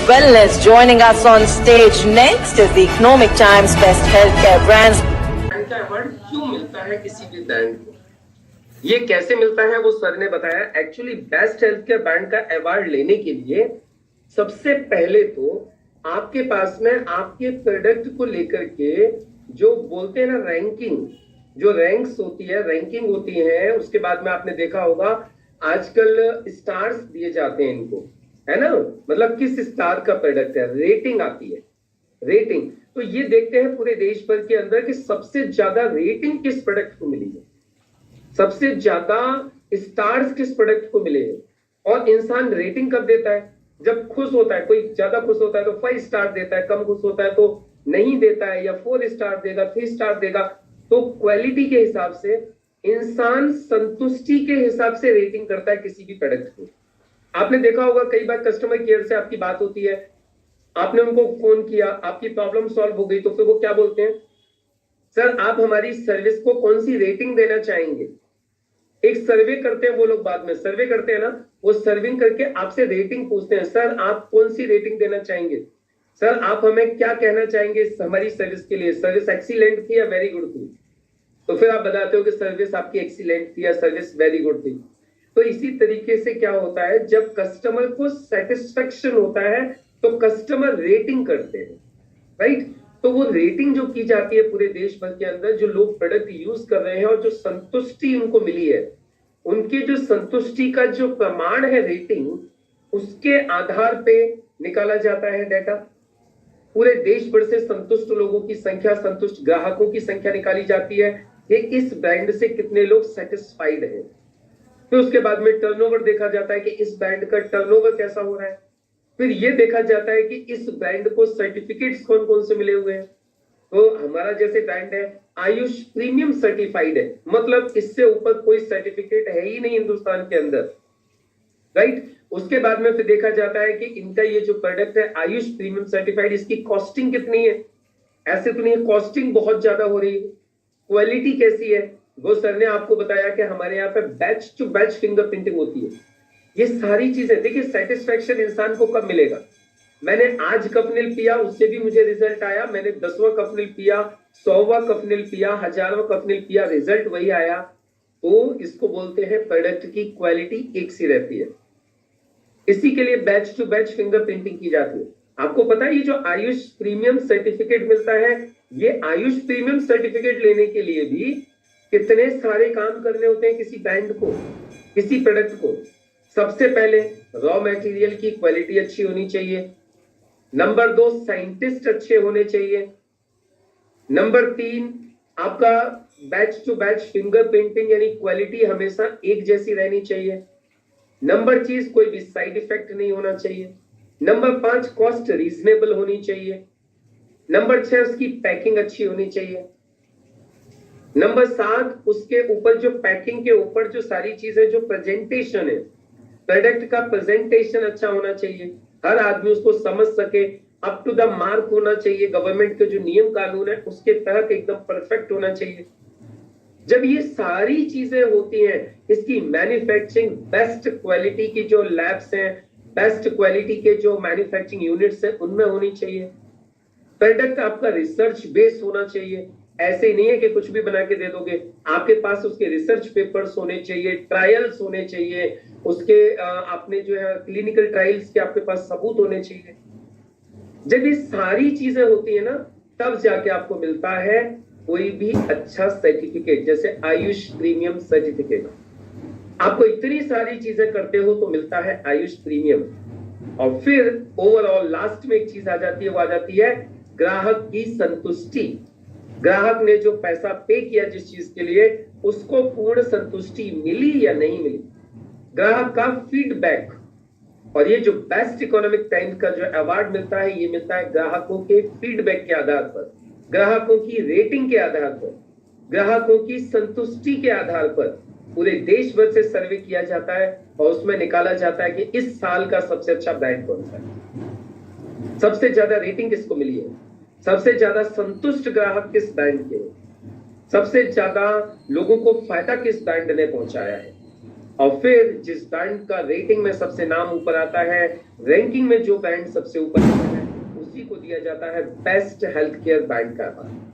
wellness. Joining us on stage next is the Economic Times Best Healthcare Brands. Brand का award क्यों मिलता है किसी भी ब्रांड को, ये कैसे मिलता है वो सर ने बताया। Actually best health care brand का अवार्ड लेने के लिए सबसे पहले तो आपके पास में आपके प्रोडक्ट को लेकर के जो बोलते हैं ना रैंकिंग, जो रैंक्स होती है, रैंकिंग होती है, उसके बाद में आपने देखा होगा आजकल स्टार्स दिए जाते हैं इनको, है ना, मतलब किस स्टार का प्रोडक्ट है, रेटिंग आती है, रेटिंग। तो ये देखते हैं पूरे देश भर के अंदर कि सबसे ज्यादा रेटिंग किस प्रोडक्ट को मिली है, सबसे ज्यादा स्टार्स किस प्रोडक्ट को मिले हैं। और इंसान रेटिंग कब देता है, जब खुश होता है। कोई ज्यादा खुश होता है तो 5 स्टार देता है, कम खुश होता है तो नहीं देता है, या 4 स्टार देगा, 3 स्टार देगा। तो क्वालिटी के हिसाब से इंसान संतुष्टि के हिसाब से रेटिंग करता है किसी भी प्रोडक्ट को। आपने देखा होगा कई बार कस्टमर केयर से आपकी बात होती है, आपने उनको फोन किया, आपकी प्रॉब्लम सॉल्व हो गई, तो फिर वो क्या बोलते हैं, सर आप हमारी सर्विस को कौन सी रेटिंग देना चाहेंगे। एक सर्वे करते हैं वो लोग, बाद में सर्वे करते हैं ना, वो सर्विंग करके आपसे रेटिंग पूछते हैं, सर आप कौन सी रेटिंग देना चाहेंगे, सर आप हमें क्या कहना चाहेंगे हमारी सर्विस के लिए, सर्विस एक्सीलेंट थी या वेरी गुड थी। तो फिर आप बताते हो कि सर्विस आपकी एक्सीलेंट थी या सर्विस वेरी गुड थी। तो इसी तरीके से क्या होता है, जब कस्टमर को सेटिस्फेक्शन होता है तो कस्टमर रेटिंग करते हैं, राइट। तो वो रेटिंग जो की जाती है पूरे देश भर के अंदर, जो लोग प्रोडक्ट यूज कर रहे हैं और जो संतुष्टि उनको मिली है, उनके जो संतुष्टि का जो प्रमाण है रेटिंग, उसके आधार पे निकाला जाता है डाटा। पूरे देश भर से संतुष्ट लोगों की संख्या, संतुष्ट ग्राहकों की संख्या निकाली जाती है कि इस ब्रांड से कितने लोग सेटिस्फाइड हैं। फिर उसके बाद में टर्नओवर देखा जाता है कि इस ब्रांड का टर्नओवर कैसा हो रहा है। फिर ये देखा जाता है कि इस ब्रांड को सर्टिफिकेट्स कौन कौन से मिले हुए हैं। तो हमारा जैसे ब्रांड है आयुष प्रीमियम सर्टिफाइड है, मतलब इससे ऊपर कोई सर्टिफिकेट है ही नहीं हिंदुस्तान के अंदर, राइट। उसके बाद में फिर देखा जाता है कि इनका ये जो प्रोडक्ट है आयुष प्रीमियम सर्टिफाइड, इसकी कॉस्टिंग कितनी है। ऐसे तो नहीं, कॉस्टिंग बहुत ज्यादा हो रही है। क्वालिटी कैसी है, वो सर ने आपको बताया कि हमारे यहाँ पे बैच टू बैच फिंगरप्रिंटिंग होती है। ये सारी चीजें देखिए, सेटिस्फेक्शन इंसान को कब मिलेगा। मैंने आज कपनिल पिया, उससे भी मुझे रिजल्ट आया। मैंने 10वां कपनिल पिया, 100वां कपनिल पिया, 1000वां कपनिल पिया, रिजल्ट वही आया। तो इसको बोलते हैं प्रोडक्ट की क्वालिटी एक सी रहती है। इसी के लिए बैच टू बैच फिंगरप्रिंटिंग की जाती है। आपको पता है ये जो आयुष प्रीमियम सर्टिफिकेट मिलता है, ये आयुष प्रीमियम सर्टिफिकेट लेने के लिए भी कितने सारे काम करने होते हैं किसी ब्रांड को, किसी प्रोडक्ट को। सबसे पहले रॉ मटेरियल की क्वालिटी अच्छी होनी चाहिए। नंबर 2, साइंटिस्ट अच्छे होने चाहिए। नंबर 3, आपका बैच टू बैच फिंगरप्रिंटिंग यानी क्वालिटी हमेशा एक जैसी रहनी चाहिए। नंबर चीज, कोई भी साइड इफेक्ट नहीं होना चाहिए। नंबर 5, कॉस्ट रीजनेबल होनी चाहिए। नंबर 6, उसकी पैकिंग अच्छी होनी चाहिए। नंबर 7, उसके ऊपर जो पैकिंग के ऊपर जो सारी चीजें, जो प्रेजेंटेशन है, प्रोडक्ट का प्रेजेंटेशन अच्छा होना चाहिए, हर आदमी उसको समझ सके, अप टू द मार्क होना चाहिए, गवर्नमेंट के जो नियम कानून है उसके तहत एकदम परफेक्ट होना चाहिए। जब ये सारी चीजें होती हैं, इसकी मैन्युफैक्चरिंग बेस्ट क्वालिटी की जो लैब्स हैं, बेस्ट क्वालिटी के जो मैन्युफैक्चरिंग यूनिट्स हैं उनमें होनी चाहिए। प्रोडक्ट आपका रिसर्च बेस होना चाहिए। ऐसे ही नहीं है कि कुछ भी बना के दे दोगे, आपके पास उसके रिसर्च पेपर्स होने चाहिए, ट्रायल्स होने चाहिए, उसके आपने जो है क्लिनिकल ट्रायल्स के आपके पास सबूत होने चाहिए। जब ये सारी चीजें होती है ना, तब जाके आपको मिलता है कोई भी अच्छा सर्टिफिकेट, जैसे आयुष प्रीमियम सर्टिफिकेट। आपको इतनी सारी चीजें करते हो तो मिलता है आयुष प्रीमियम। और फिर ओवरऑल लास्ट में एक चीज आ जाती है, वो आ जाती है ग्राहक की संतुष्टि। ग्राहक ने जो पैसा पे किया जिस चीज के लिए, उसको पूर्ण संतुष्टि मिली या नहीं मिली, ग्राहक का फीडबैक। और ये जो बेस्ट इकोनॉमिक टाइम्स का जो अवार्ड मिलता है, ये मिलता है ग्राहकों के फीडबैक के आधार पर, ग्राहकों की रेटिंग के आधार पर, ग्राहकों की संतुष्टि के आधार पर। पूरे देश भर से सर्वे किया जाता है और उसमें निकाला जाता है कि इस साल का सबसे अच्छा ब्रांड कौन सा है, सबसे ज्यादा रेटिंग किसको मिली है, सबसे ज्यादा संतुष्ट ग्राहक किस ब्रांड के, सबसे ज्यादा लोगों को फायदा किस ब्रांड ने पहुंचाया है। और फिर जिस बैंड का रेटिंग में सबसे नाम ऊपर आता है, रैंकिंग में जो बैंड सबसे ऊपर आता है, उसी को दिया जाता है बेस्ट हेल्थ केयर बैंड का अवार्ड।